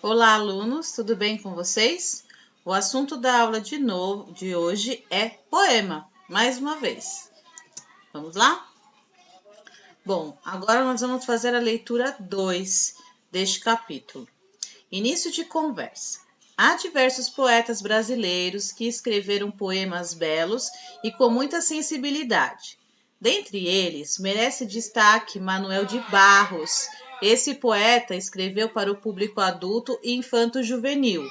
Olá, alunos, tudo bem com vocês? O assunto da aula de hoje é poema, mais uma vez. Vamos lá? Bom, agora nós vamos fazer a leitura 2 deste capítulo. Início de conversa. Há diversos poetas brasileiros que escreveram poemas belos e com muita sensibilidade. Dentre eles, merece destaque Manuel de Barros. Esse poeta escreveu para o público adulto e infanto-juvenil.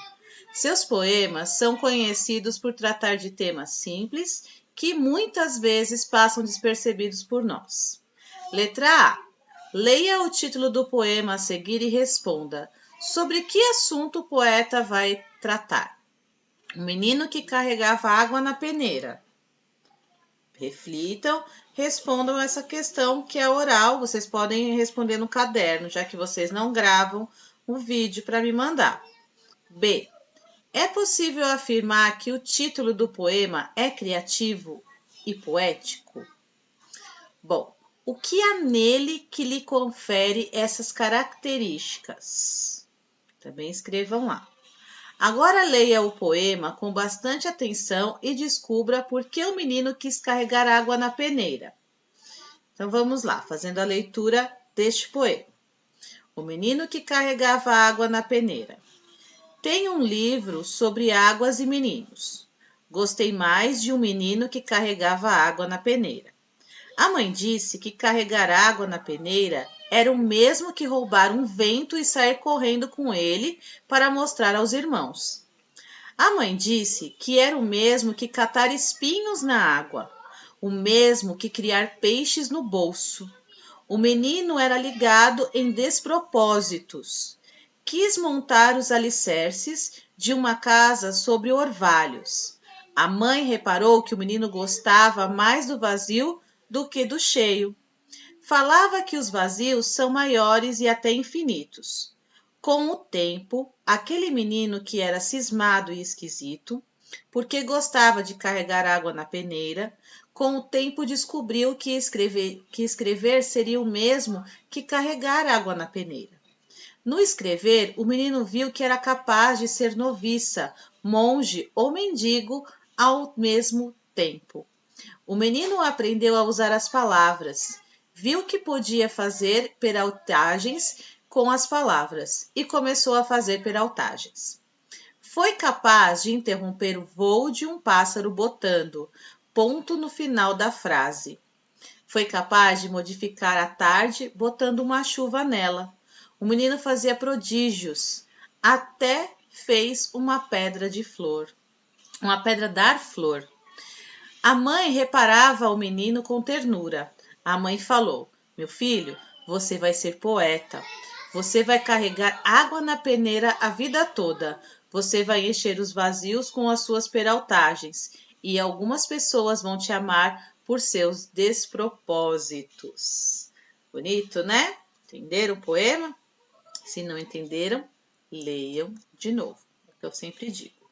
Seus poemas são conhecidos por tratar de temas simples que muitas vezes passam despercebidos por nós. Letra A. Leia o título do poema a seguir e responda: sobre que assunto o poeta vai tratar? O menino que carregava água na peneira. Reflitam, respondam essa questão que é oral. Vocês podem responder no caderno, já que vocês não gravam o vídeo para me mandar. B. É possível afirmar que o título do poema é criativo e poético? Bom, o que há nele que lhe confere essas características? Também escrevam lá. Agora leia o poema com bastante atenção e descubra por que o menino quis carregar água na peneira. Então vamos lá, fazendo a leitura deste poema. O menino que carregava água na peneira. Tenho um livro sobre águas e meninos. Gostei mais de um menino que carregava água na peneira. A mãe disse que carregar água na peneira era o mesmo que roubar um vento e sair correndo com ele para mostrar aos irmãos. A mãe disse que era o mesmo que catar espinhos na água, o mesmo que criar peixes no bolso. O menino era ligado em despropósitos. Quis montar os alicerces de uma casa sobre orvalhos. A mãe reparou que o menino gostava mais do vazio do que do cheio. Falava que os vazios são maiores e até infinitos. Com o tempo, aquele menino que era cismado e esquisito, porque gostava de carregar água na peneira, com o tempo descobriu que escrever seria o mesmo que carregar água na peneira. No escrever, o menino viu que era capaz de ser noviça, monge ou mendigo ao mesmo tempo. O menino aprendeu a usar as palavras, viu que podia fazer peraltagens com as palavras e começou a fazer peraltagens. Foi capaz de interromper o voo de um pássaro botando ponto no final da frase. Foi capaz de modificar a tarde botando uma chuva nela. O menino fazia prodígios, até fez uma pedra de flor, uma pedra dar flor. A mãe reparava ao menino com ternura. A mãe falou: meu filho, você vai ser poeta. Você vai carregar água na peneira a vida toda. Você vai encher os vazios com as suas peraltagens. E algumas pessoas vão te amar por seus despropósitos. Bonito, né? Entenderam o poema? Se não entenderam, leiam de novo. É o que eu sempre digo.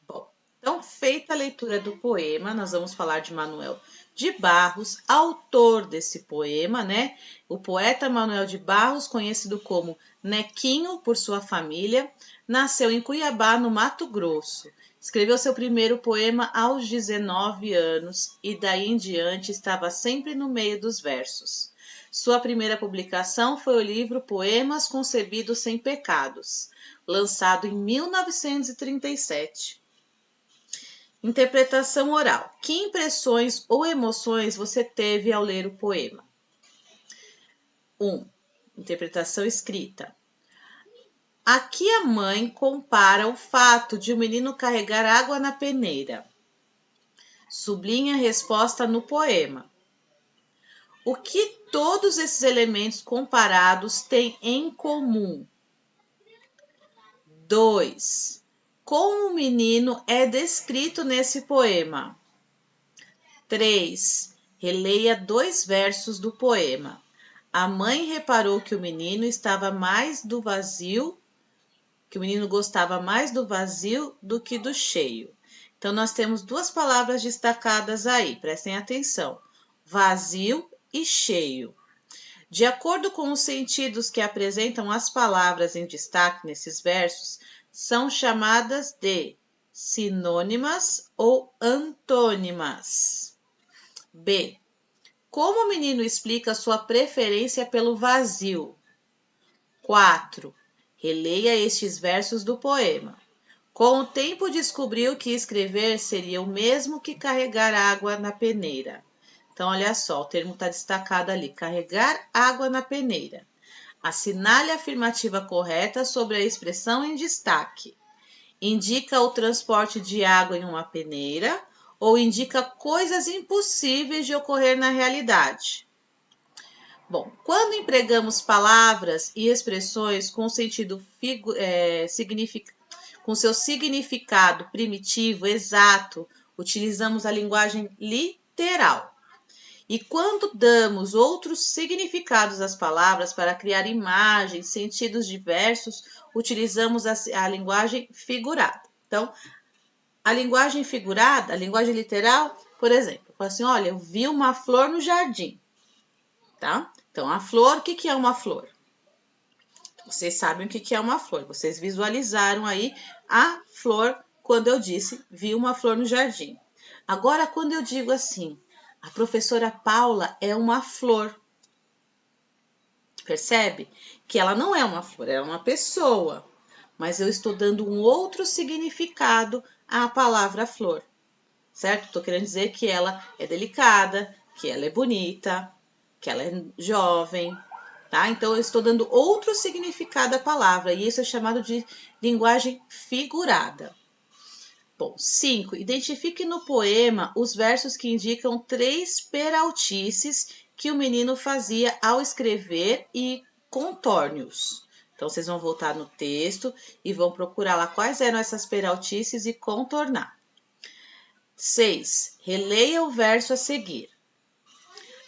Bom, então, feita a leitura do poema, nós vamos falar de Manuel de Barros, autor desse poema, né? O poeta Manuel de Barros, conhecido como Nequinho por sua família, nasceu em Cuiabá, no Mato Grosso. Escreveu seu primeiro poema aos 19 anos e daí em diante estava sempre no meio dos versos. Sua primeira publicação foi o livro Poemas Concebidos Sem Pecados, lançado em 1937. Interpretação oral. Que impressões ou emoções você teve ao ler o poema? 1. Interpretação escrita. Aqui a mãe compara o fato de o menino carregar água na peneira. Sublinha a resposta no poema. O que todos esses elementos comparados têm em comum? 2. Como o menino é descrito nesse poema? 3. Releia 2 versos do poema. A mãe reparou que o menino estava mais do vazio, que o menino gostava mais do vazio do que do cheio. Então, nós temos 2 palavras destacadas aí, prestem atenção. Vazio e cheio. De acordo com os sentidos que apresentam as palavras em destaque nesses versos, são chamadas de sinônimas ou antônimas. B. Como o menino explica sua preferência pelo vazio? 4. Releia estes versos do poema. Com o tempo descobriu que escrever seria o mesmo que carregar água na peneira. Então, olha só, o termo está destacado ali, carregar água na peneira. Assinale a afirmativa correta sobre a expressão em destaque. Indica o transporte de água em uma peneira ou indica coisas impossíveis de ocorrer na realidade? Bom, quando empregamos palavras e expressões com com seu significado primitivo, exato, utilizamos a linguagem literal. E quando damos outros significados às palavras para criar imagens, sentidos diversos, utilizamos a linguagem figurada. Então, a linguagem figurada, a linguagem literal, por exemplo, fala assim, olha, eu vi uma flor no jardim, tá? Então, a flor, o que é uma flor? Vocês sabem o que é uma flor, vocês visualizaram aí a flor quando eu disse, vi uma flor no jardim. Agora, quando eu digo assim, a professora Paula é uma flor, percebe? Que ela não é uma flor, ela é uma pessoa, mas eu estou dando um outro significado à palavra flor, certo? Estou querendo dizer que ela é delicada, que ela é bonita, que ela é jovem, tá? Então, eu estou dando outro significado à palavra, e isso é chamado de linguagem figurada. Bom, 5. Identifique no poema os versos que indicam 3 peraltices que o menino fazia ao escrever e contorne-os. Então, vocês vão voltar no texto e vão procurar lá quais eram essas peraltices e contornar. 6. Releia o verso a seguir.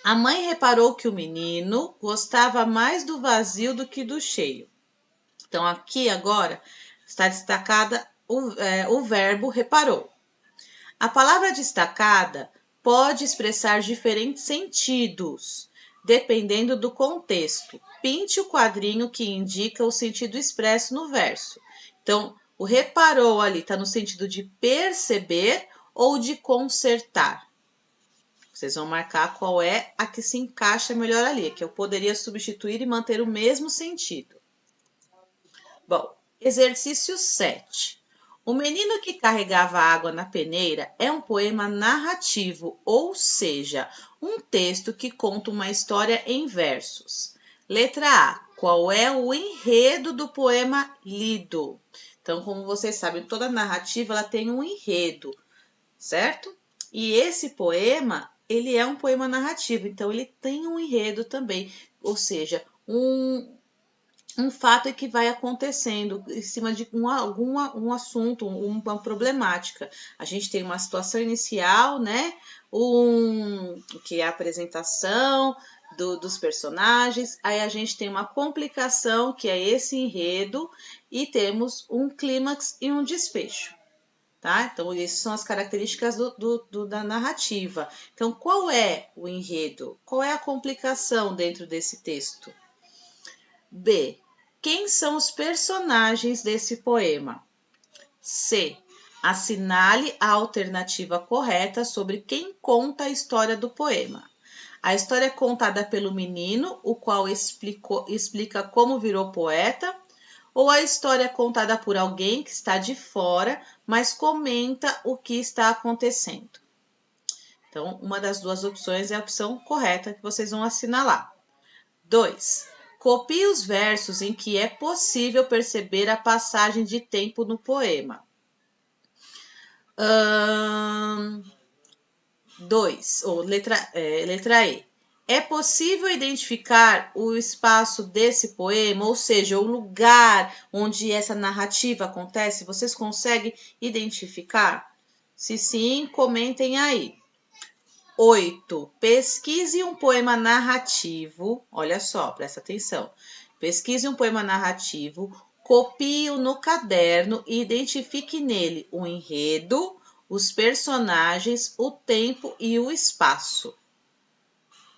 A mãe reparou que o menino gostava mais do vazio do que do cheio. Então, aqui agora está destacada o verbo reparou. A palavra destacada pode expressar diferentes sentidos, dependendo do contexto. Pinte o quadrinho que indica o sentido expresso no verso. Então, o reparou ali está no sentido de perceber ou de consertar. Vocês vão marcar qual é a que se encaixa melhor ali, que eu poderia substituir e manter o mesmo sentido. Bom, exercício 7. O menino que carregava água na peneira é um poema narrativo, ou seja, um texto que conta uma história em versos. Letra A. Qual é o enredo do poema lido? Então, como vocês sabem, toda narrativa ela tem um enredo, certo? E esse poema, ele é um poema narrativo, então ele tem um enredo também, ou seja, um fato que vai acontecendo em cima de um assunto, uma problemática. A gente tem uma situação inicial, né? Que é a apresentação dos personagens, aí a gente tem uma complicação, que é esse enredo, e temos um clímax e um desfecho. Tá? Então, essas são as características da narrativa. Então, qual é o enredo? Qual é a complicação dentro desse texto? B. Quem são os personagens desse poema? C. Assinale a alternativa correta sobre quem conta a história do poema. A história é contada pelo menino, o qual explica como virou poeta, ou a história é contada por alguém que está de fora, mas comenta o que está acontecendo. Então, uma das duas opções é a opção correta que vocês vão assinalar. 2. Copie os versos em que é possível perceber a passagem de tempo no poema. 2. Letra E. É possível identificar o espaço desse poema, ou seja, o lugar onde essa narrativa acontece? Vocês conseguem identificar? Se sim, comentem aí. 8. Pesquise um poema narrativo. Olha só, presta atenção. Pesquise um poema narrativo, copie-o no caderno e identifique nele o enredo, os personagens, o tempo e o espaço.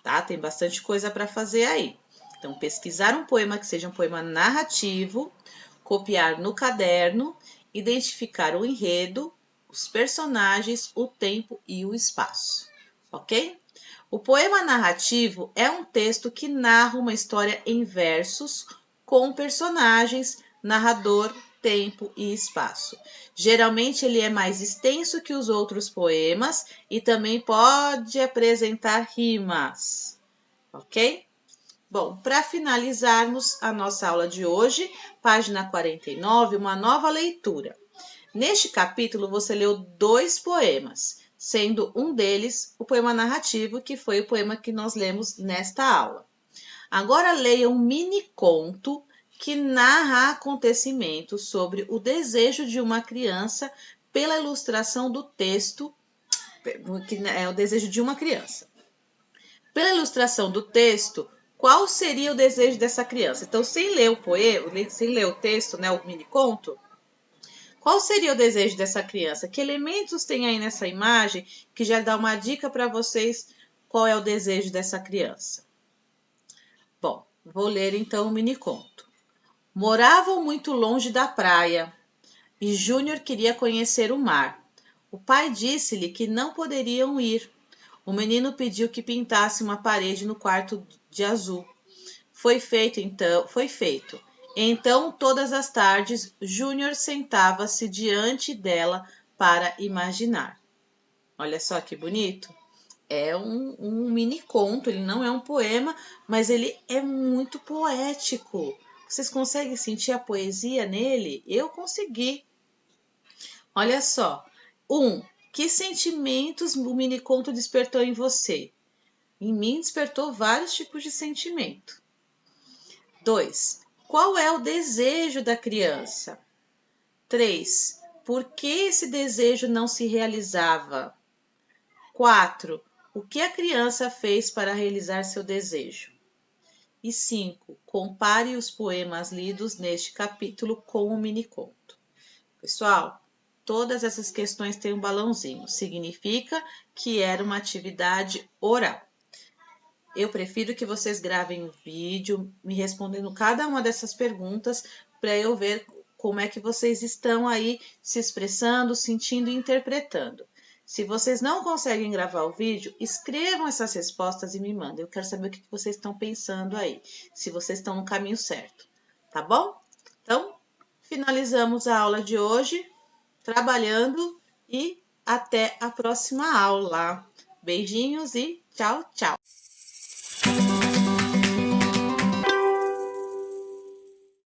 Tá? Tem bastante coisa para fazer aí. Então, pesquisar um poema que seja um poema narrativo, copiar no caderno, identificar o enredo, os personagens, o tempo e o espaço, ok? O poema narrativo é um texto que narra uma história em versos com personagens, narrador, tempo e espaço. Geralmente ele é mais extenso que os outros poemas e também pode apresentar rimas, ok? Bom, para finalizarmos a nossa aula de hoje, página 49, uma nova leitura. Neste capítulo, você leu 2 poemas, sendo um deles o poema narrativo, que foi o poema que nós lemos nesta aula. Agora leia um mini conto que narra acontecimentos sobre o desejo de uma criança pela ilustração do texto, que é o desejo de uma criança. Pela ilustração do texto, qual seria o desejo dessa criança? Então, sem ler o poema, sem ler o texto, né, o mini conto, qual seria o desejo dessa criança? Que elementos tem aí nessa imagem que já dá uma dica para vocês qual é o desejo dessa criança? Bom, vou ler então o mini conto. Moravam muito longe da praia e Júnior queria conhecer o mar. O pai disse-lhe que não poderiam ir. O menino pediu que pintasse uma parede no quarto de azul. Foi feito. Então, todas as tardes, Júnior sentava-se diante dela para imaginar. Olha só que bonito. É um mini conto, ele não é um poema, mas ele é muito poético. Vocês conseguem sentir a poesia nele? Eu consegui. Olha só. Que sentimentos o mini conto despertou em você? Em mim despertou vários tipos de sentimento. 2. Qual é o desejo da criança? 3. Por que esse desejo não se realizava? 4. O que a criança fez para realizar seu desejo? E 5. Compare os poemas lidos neste capítulo com o mini-conto. Pessoal, todas essas questões têm um balãozinho. Significa que era uma atividade oral. Eu prefiro que vocês gravem um vídeo me respondendo cada uma dessas perguntas para eu ver como é que vocês estão aí se expressando, sentindo e interpretando. Se vocês não conseguem gravar o vídeo, escrevam essas respostas e me mandem. Eu quero saber o que vocês estão pensando aí, se vocês estão no caminho certo, tá bom? Então, finalizamos a aula de hoje, trabalhando e até a próxima aula. Beijinhos e tchau, tchau!